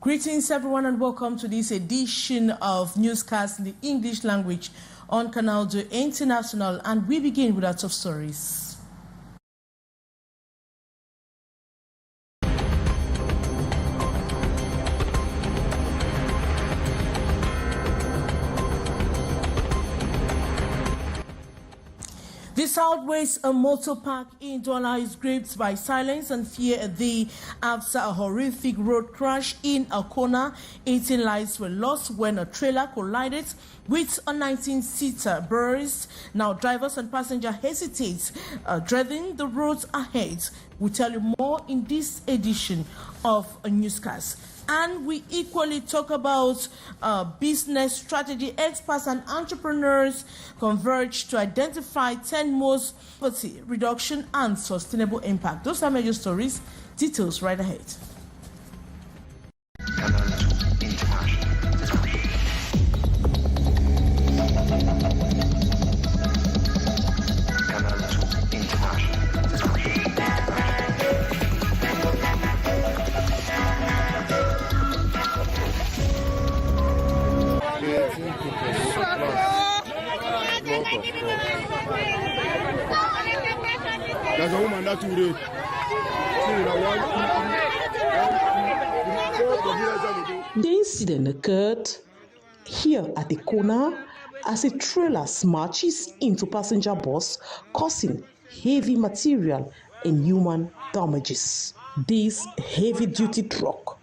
Greetings everyone and welcome to this edition of Newscast in the English language on Canal International, and we begin with our top stories. The Southwest Motor Park in Douala is gripped by silence and fear after a horrific road crash in a corner. 18 lives were lost when a trailer collided with a 19-seater bus. Now drivers and passengers hesitate, dreading the roads ahead. We'll tell you more in this edition of a newscast. And we equally talk about business strategy. Experts and entrepreneurs converge to identify 10 most poverty reduction and sustainable impact. Those are major stories. Details right ahead. The incident occurred here at the corner as a trailer smashes into passenger bus, causing heavy material and human damages. This heavy-duty truck,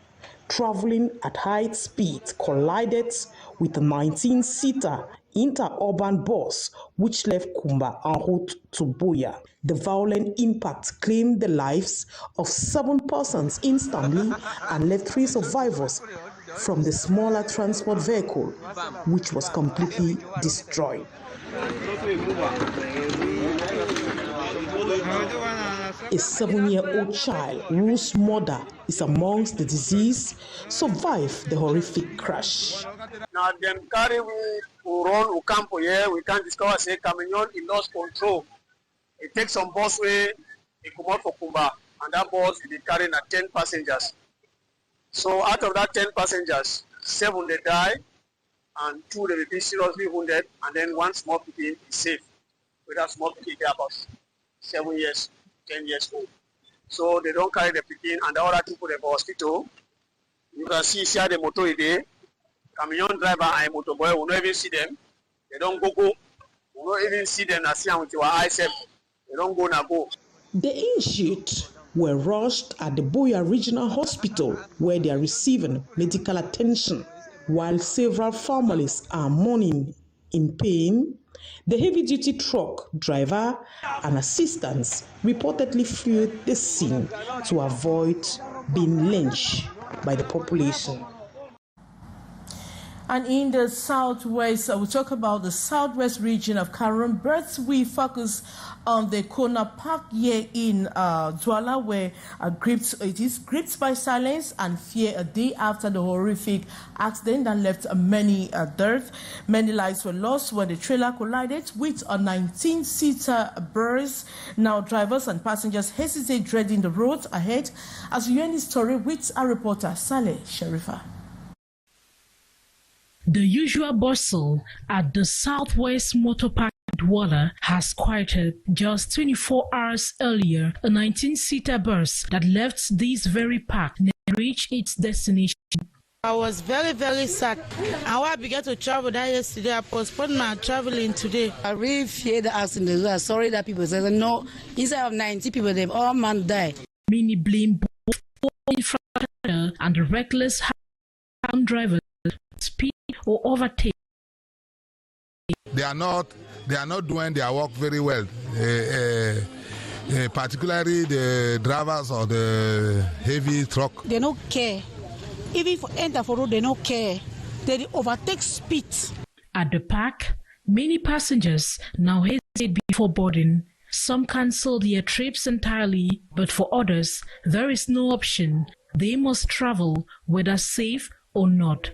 traveling at high speed, collided with a 19-seater interurban bus which left Kumba en route to Buea. The violent impact claimed the lives of 7 persons instantly and left 3 survivors from the smaller transport vehicle, which was completely destroyed. A 7-year-old child whose mother is amongst the deceased survived the horrific crash. Now them carry we run Ucampo here, we can discover say Camion he lost control. It takes some bus way, he come out for Kumba, and that bus they carry 10 passengers. So out of that 10 passengers, 7 they die, and 2 they be seriously wounded, and then 1 small kid is safe. With that small kid they about 7 years, 10 years old. So they don't carry the pikin, and the other 2 put them for hospital. You can see here the motor is there. Camion driver and motor boy will not even see them. They don't go. We will not even see them and see them with our eyes. They don't go now go. The injured were rushed at the Buea Regional Hospital, where they are receiving medical attention. While several families are mourning in pain, the heavy-duty truck driver and assistants reportedly fled the scene to avoid being lynched by the population. And in the southwest, we talk about the southwest region of Cameroon, but we focus on the corner park here in Douala, where it is gripped by silence and fear a day after the horrific accident that left many dead. Many lives were lost when the trailer collided with a 19-seater bus. Now drivers and passengers hesitate, dreading the road ahead. As we hear this story with our reporter Saleh Sharifa. The usual bustle at the Southwest Motor Park Douala has quieted just 24 hours earlier. A 19-seater bus that left this very park never reached its destination. I was very, very sad. I began to travel that yesterday. I postponed my traveling today. I really fear the accident. I'm sorry that people say no. Instead of 90 people, they've all man died. Many blame both infrastructure and the reckless drivers speed or overtake. They are not doing their work very well. Particularly the drivers of the heavy truck. They don't care. Even for enter for road, they don't care. They overtake speed. At the park, many passengers now hesitate before boarding. Some cancel their trips entirely, but for others, there is no option. They must travel, whether safe or not.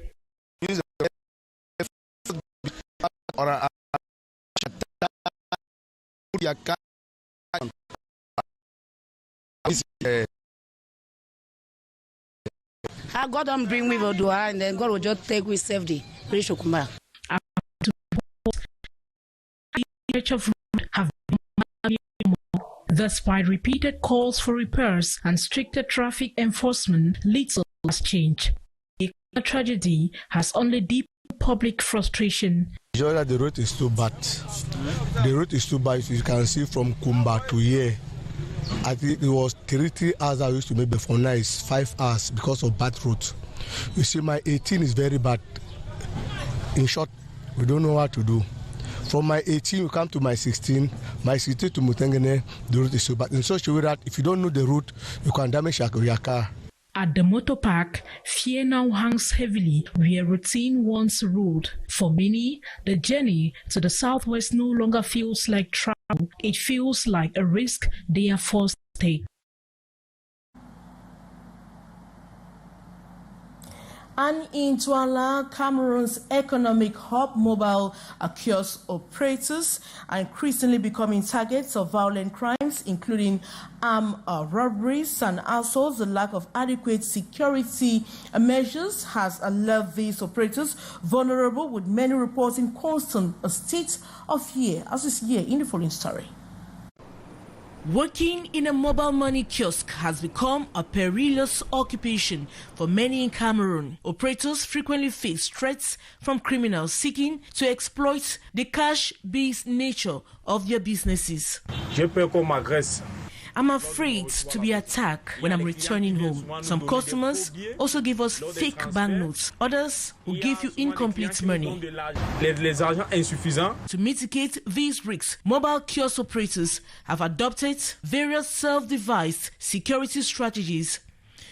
God don't bring me to do and then God will just take with safety. Reach Okumba. Despite repeated calls for repairs and stricter traffic enforcement, little has changed. The tragedy has only deepened public frustration. The road is too bad. The road is too bad. You can see from Kumba to here. I think it was 3 hours I used to make before. Now it's 5 hours because of bad road. You see, my 18 is very bad. In short, we don't know what to do. From my 18, we come to my 16 to Mutengene, the route is so bad. In such a way that if you don't know the route, you can damage your car. At the motor park, fear now hangs heavily where routine once ruled. For many, the journey to the southwest no longer feels like travel. It feels like a risk they are forced to take. And in Douala, Cameroon's economic hub, mobile kiosk operators are increasingly becoming targets of violent crimes, including armed robberies, and also the lack of adequate security measures has left these operators vulnerable, with many reporting constant a state of fear, as is here in the following story. Working in a mobile money kiosk has become a perilous occupation for many in Cameroon. Operators frequently face threats from criminals seeking to exploit the cash-based nature of their businesses. I'm afraid to be attacked when I'm returning home. Some customers also give us fake banknotes. Others will give you incomplete money. To mitigate these risks, mobile kiosk operators have adopted various self-devised security strategies.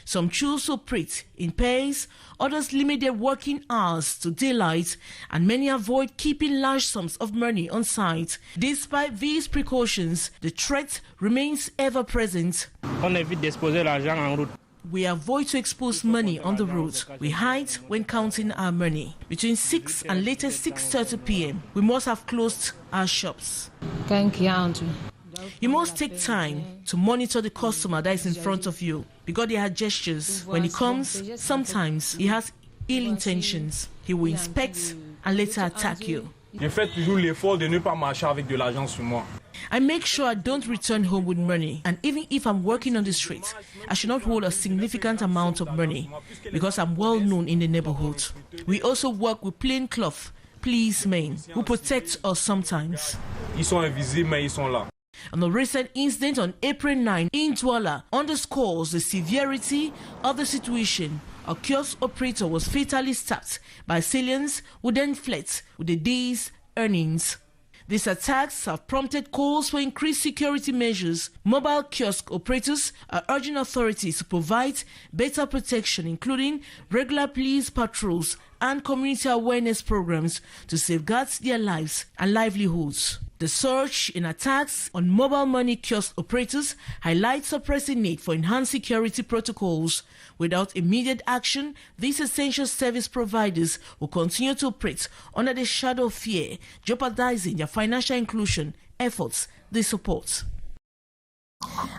Some choose to operate in pairs, others limit their working hours to daylight, and many avoid keeping large sums of money on site. Despite these precautions, the threat remains ever present. We avoid to expose money on the road. We hide when counting our money. Between 6 and later 6:30 p.m., we must have closed our shops. You must take time to monitor the customer that is in front of you, because they have gestures. When he comes, sometimes he has ill intentions. He will inspect and later attack you. I make sure I don't return home with money, and even if I'm working on the street, I should not hold a significant amount of money because I'm well known in the neighborhood. We also work with plainclothes policemen who protect us sometimes. And the recent incident on April 9 in Douala underscores the severity of the situation. A kiosk operator was fatally stabbed by assailants who then fled with the day's earnings. These attacks have prompted calls for increased security measures. Mobile kiosk operators are urging authorities to provide better protection, including regular police patrols and community awareness programs to safeguard their lives and livelihoods. The surge in attacks on mobile money kiosk operators highlights a pressing need for enhanced security protocols. Without immediate action, these essential service providers will continue to operate under the shadow of fear, jeopardizing their financial inclusion efforts they support.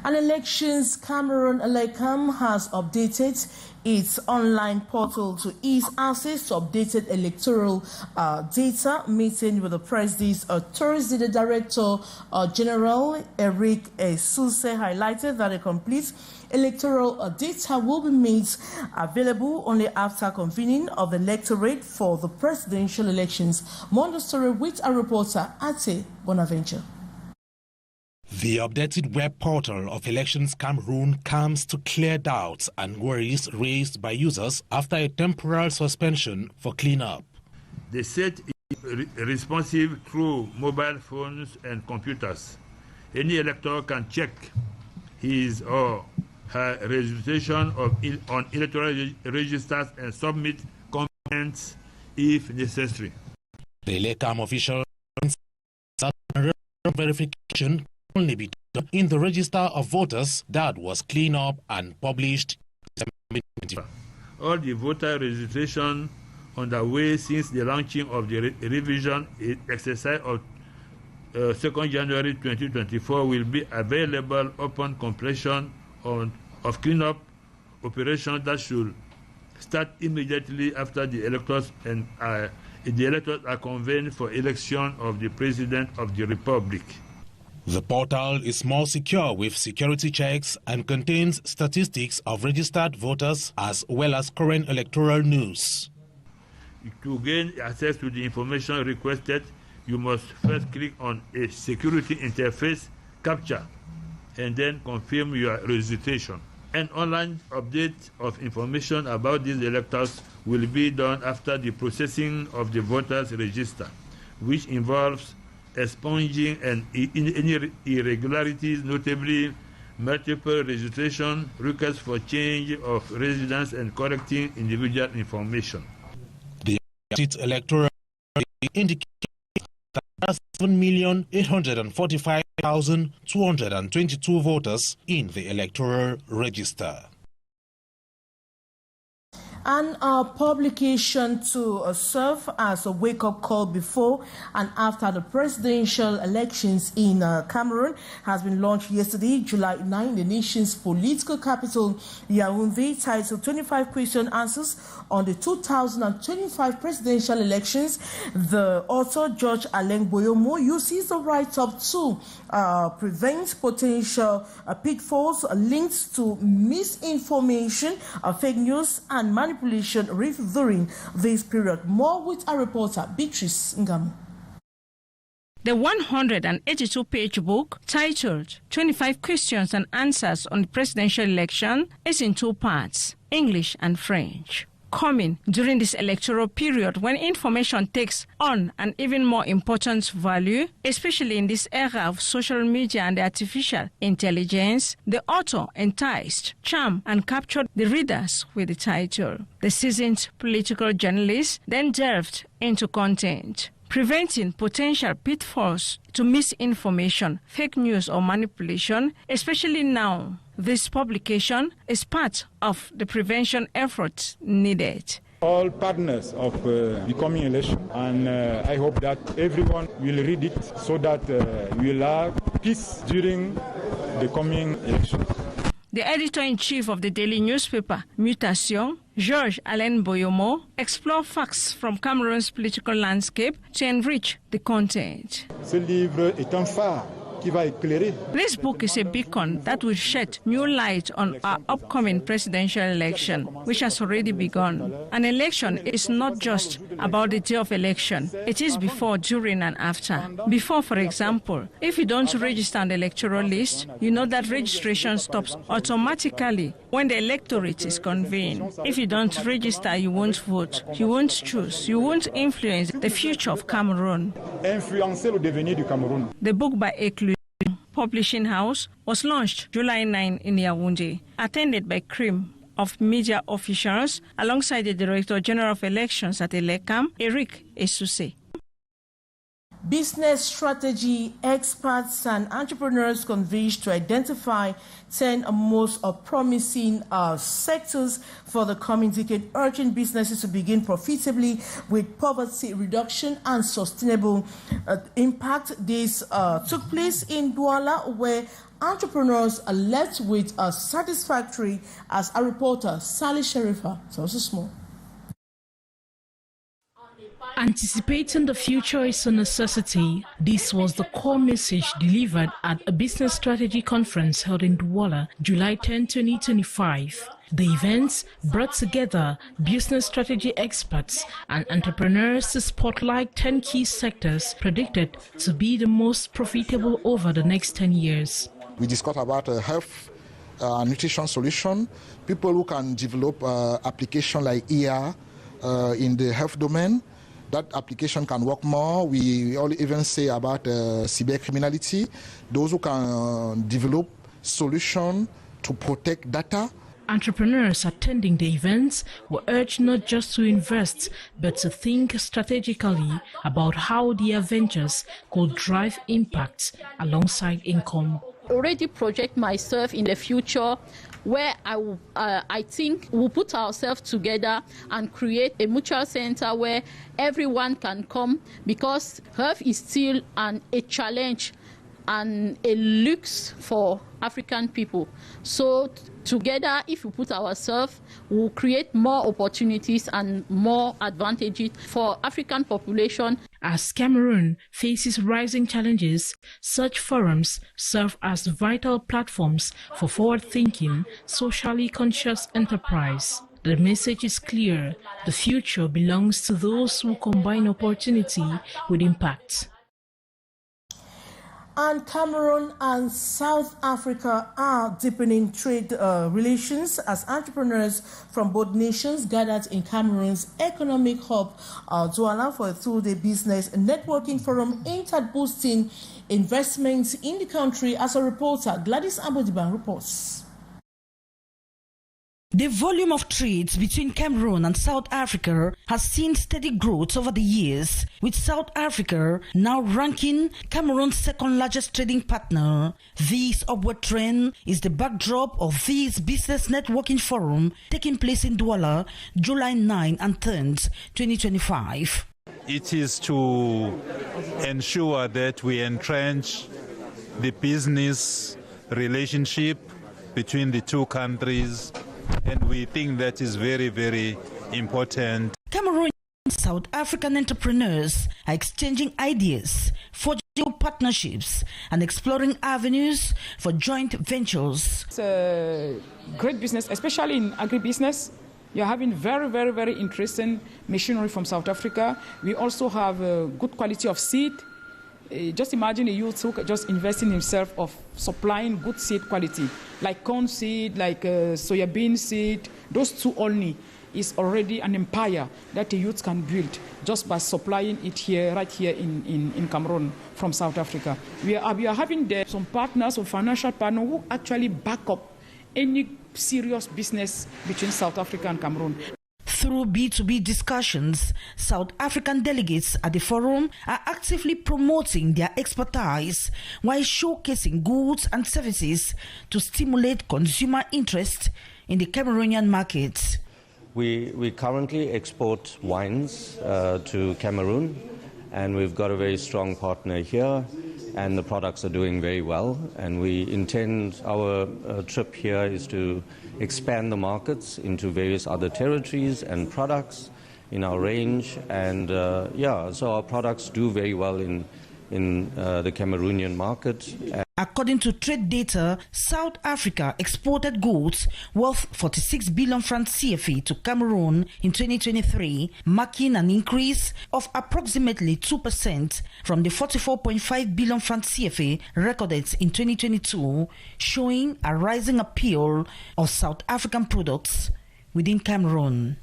An elections Cameroon Elecam has updated its online portal to ease access to updated electoral data. Meeting with the press this Thursday, the Director General Eric Suse highlighted that a complete electoral data will be made available only after convening of the electorate for the presidential elections. More on the story with our reporter Ate Bonaventure. The updated web portal of Elections Cameroon comes to clear doubts and worries raised by users after a temporary suspension for cleanup. The site is responsive through mobile phones and computers. Any elector can check his or her registration on electoral registers and submit comments if necessary. The Elecam official verification only be done in the register of voters that was cleaned up and published. All the voter registration underway since the launching of the revision exercise of 2nd January 2024 will be available upon completion of cleanup operations that should start immediately after the electors and the electors are convened for election of the President of the Republic. The portal is more secure with security checks and contains statistics of registered voters as well as current electoral news. To gain access to the information requested, you must first click on a security interface captcha and then confirm your registration. An online update of information about these electors will be done after the processing of the voters' register, which involves expunging any irregularities, notably multiple registration, requests for change of residence, and correcting individual information. The electoral indicates that there are 7,845,222 voters in the electoral register. And our publication to serve as a wake-up call before and after the presidential elections in Cameroon has been launched yesterday, July 9, the nation's political capital, Yaoundé, titled 25 Question Answers on the 2025 presidential elections. The author, Judge Alain Boyomo, uses the write-up to prevent potential pitfalls linked to misinformation, fake news, and manipulation during this period. More with our reporter, Beatrice Ngamu. The 182-page book, titled 25 Questions and Answers on the Presidential Election, is in two parts, English and French. Coming during this electoral period when information takes on an even more important value, especially in this era of social media and artificial intelligence, the author enticed, charmed, and captured the readers with the title. The seasoned political journalist then delved into content, preventing potential pitfalls to misinformation, fake news, or manipulation, especially now. This publication is part of the prevention efforts needed. All partners of the coming election, and I hope that everyone will read it so that we will have peace during the coming election. The editor-in-chief of the daily newspaper, Mutation, Georges Alain Boyomo, explored facts from Cameroon's political landscape to enrich the content. Ce livre est un phare qui va éclairer. This book is a beacon that will shed new light on our upcoming presidential election, which has already begun. An election is not just about the day of election. It is before, during, and after. Before, for example, if you don't register on the electoral list, you know that registration stops automatically when the electorate is convened. If you don't register, you won't vote, you won't choose, you won't influence the future of Cameroon. Influencer le devenir du Cameroun. The book by Publishing House was launched July 9 in Yaoundé, attended by cream of media officials alongside the Director General of Elections at ELECAM, Eric Esuse. Business strategy experts and entrepreneurs converged to identify 10 most promising sectors for the coming decade, urging businesses to begin profitably with poverty reduction and sustainable impact. This took place in Douala, where entrepreneurs are left with a satisfactory, as a reporter, Sally Sherifa, so small. Anticipating the future is a necessity. This was the core message delivered at a business strategy conference held in Douala, July 10, 2025. The events brought together business strategy experts and entrepreneurs to spotlight 10 key sectors predicted to be the most profitable over the next 10 years. We discussed about health nutrition solution, people who can develop application like ER in the health domain. That application can work more. We all even say about cybercriminality, those who can develop solutions to protect data. Entrepreneurs attending the events were urged not just to invest, but to think strategically about how their ventures could drive impact alongside income. Already project myself in the future where I think we'll put ourselves together and create a mutual center where everyone can come, because health is still a challenge and a luxe for African people. So together, if we put ourselves, we'll create more opportunities and more advantages for African population. As Cameroon faces rising challenges, such forums serve as vital platforms for forward-thinking, socially conscious enterprise. The message is clear: the future belongs to those who combine opportunity with impact. And Cameroon and South Africa are deepening trade relations as entrepreneurs from both nations gathered in Cameroon's economic hub, Douala, for a two-day business networking forum aimed at boosting investments in the country. As a reporter, Gladys Ambodiban reports. The volume of trades between Cameroon and South Africa has seen steady growth over the years, with South Africa now ranking Cameroon's second largest trading partner. This upward trend is the backdrop of this business networking forum taking place in Douala, July 9 and 10, 2025. It is to ensure that we entrench the business relationship between the two countries, and we think that is very, very important. Cameroon and South African entrepreneurs are exchanging ideas, forging partnerships, and exploring avenues for joint ventures. It's a great business, especially in agribusiness. You're having very, very, very interesting machinery from South Africa. We also have a good quality of seed. Just imagine a youth who just invest in himself of supplying good seed quality, like corn seed, like soybean seed. Those two only is already an empire that a youth can build just by supplying it here, right here in Cameroon from South Africa. We are having there some partners or financial partners who actually back up any serious business between South Africa and Cameroon. Through B2B discussions, South African delegates at the forum are actively promoting their expertise while showcasing goods and services to stimulate consumer interest in the Cameroonian market. We currently export wines to Cameroon, and we've got a very strong partner here, and the products are doing very well. And we intend, our trip here is to expand the markets into various other territories and products in our range. And so our products do very well in the Cameroonian market. According to trade data, South Africa exported goods worth 46 billion francs CFA to Cameroon in 2023, marking an increase of approximately 2% from the 44.5 billion francs CFA recorded in 2022, showing a rising appeal of South African products within Cameroon.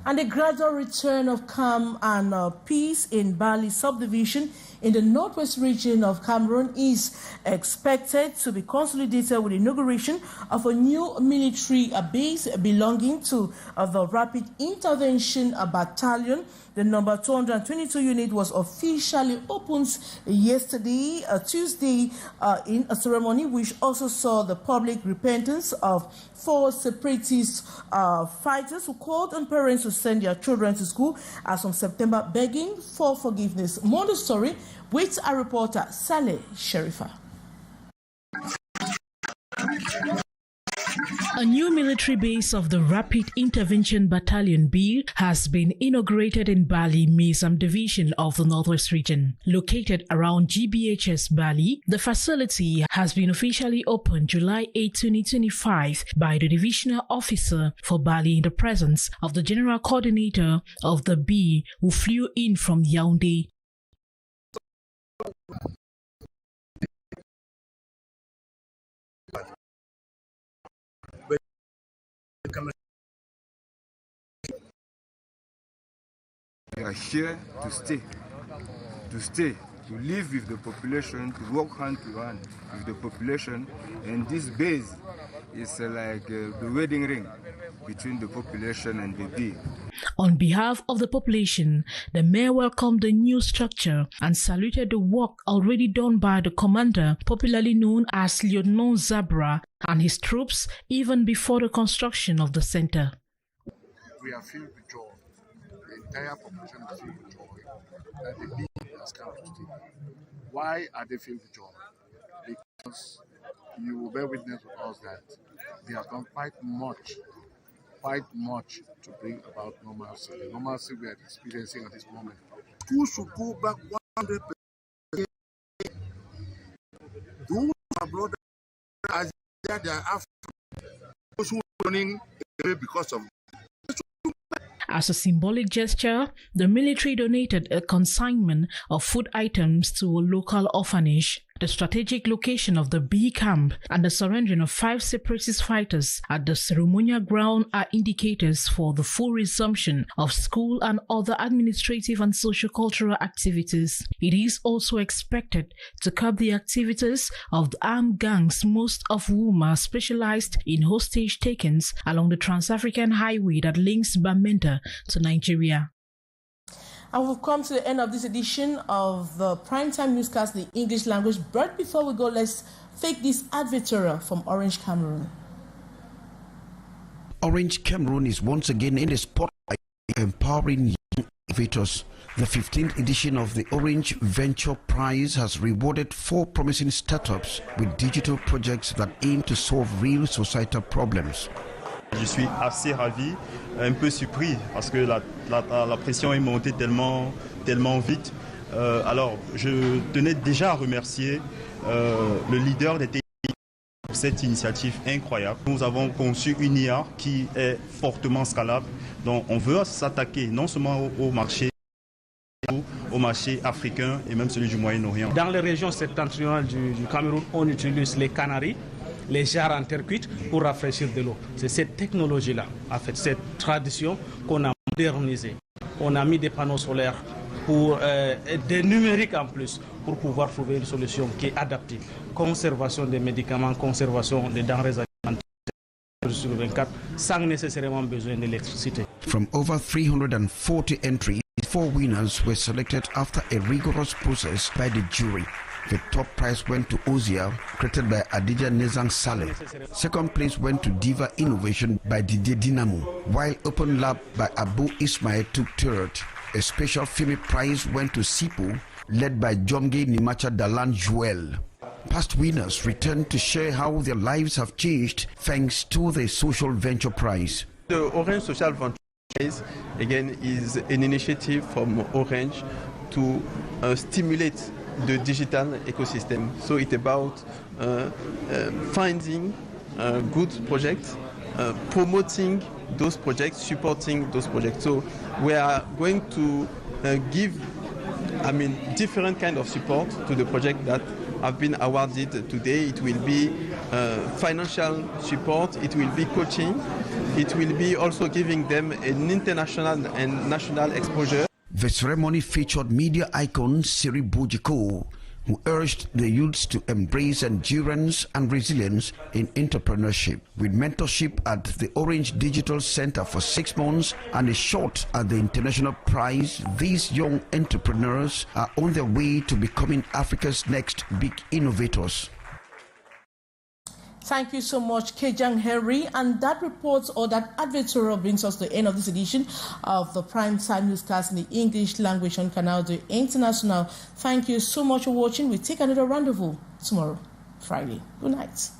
And the gradual return of calm and peace in Bali subdivision in the northwest region of Cameroon is expected to be consolidated with the inauguration of a new military base belonging to the Rapid Intervention Battalion. The number 222 unit was officially opened yesterday, Tuesday, in a ceremony which also saw the public repentance of 4 separatist fighters who called on parents to send their children to school as from September, begging for forgiveness. More on the story with our reporter, Saleh Sherifa. A new military base of the Rapid Intervention Battalion B has been inaugurated in Bali, Mizam Division of the Northwest Region. Located around GBHS Bali, the facility has been officially opened July 8, 2025 by the Divisional Officer for Bali in the presence of the General Coordinator of the B, who flew in from Yaoundé. We are here to stay, to live with the population, to work hand to hand with the population, and this base is like the wedding ring between the population and the bee. On behalf of the population, the mayor welcomed the new structure and saluted the work already done by the commander, popularly known as Lieutenant Zabra, and his troops even before the construction of the center. We are filled with joy. The entire population is filled with joy that the bee has come to stay. Why are they filled with joy? Because you will bear witness with us that they have done quite much to bring about normalcy. The normalcy we are experiencing at this moment. Who should go back 100%? Those are brothers as they are African. Those who are running away because of. As a symbolic gesture, the military donated a consignment of food items to a local orphanage. The strategic location of the B camp and the surrendering of 5 separatist fighters at the ceremonial ground are indicators for the full resumption of school and other administrative and socio-cultural activities. It is also expected to curb the activities of the armed gangs, most of whom are specialized in hostage takings along the Trans-African Highway that links Bamenda to Nigeria. And we've come to the end of this edition of the Primetime Newscast in the English language. But before we go, let's take this advertorial from Orange Cameroon. Orange Cameroon is once again in the spotlight, empowering young innovators. The 15th edition of the Orange Venture Prize has rewarded 4 promising startups with digital projects that aim to solve real societal problems. Je suis assez ravi, un peu surpris parce que la pression est montée tellement vite. Alors, je tenais déjà à remercier le leader des TI pour cette initiative incroyable. Nous avons conçu une IA qui est fortement scalable. Donc, on veut s'attaquer non seulement au marché africain et même celui du Moyen-Orient. Dans les régions septentrionales du Cameroun, on utilise les canaries, les jarres en terre cuite pour rafraîchir de l'eau. C'est cette technologie-là, en fait, cette tradition qu'on a modernisée. On a mis des panneaux solaires, des numériques en plus, pour pouvoir trouver une solution qui est adaptée. Conservation des médicaments, conservation des denrées alimentaires sur 24, sans nécessairement besoin d'électricité. From over 340 entries, 4 winners were selected after a rigorous process by the jury. The top prize went to Ozia, created by Adija Nezang Saleh. Second place went to Diva Innovation by Didier Dinamo, while Open Lab by Abu Ismail took third. A special female prize went to Sipo, led by Jomge Nimacha Dalan Joel. Past winners returned to share how their lives have changed thanks to the Social Venture Prize. The Orange Social Venture Prize, again, is an initiative from Orange to stimulate the digital ecosystem. So it's about finding good projects, promoting those projects, supporting those projects. So we are going to give, different kind of support to the project that have been awarded today. It will be financial support, it will be coaching, it will be also giving them an international and national exposure. The ceremony featured media icon Siri Bojiko, who urged the youths to embrace endurance and resilience in entrepreneurship. With mentorship at the Orange Digital Center for 6 months and a shot at the International Prize, these young entrepreneurs are on their way to becoming Africa's next big innovators. Thank you so much, Kejang Henry. And that report or that advertorial brings us to the end of this edition of the Primetime Newscast in the English language on Canal International. Thank you so much for watching. We take another rendezvous tomorrow, Friday. Good night.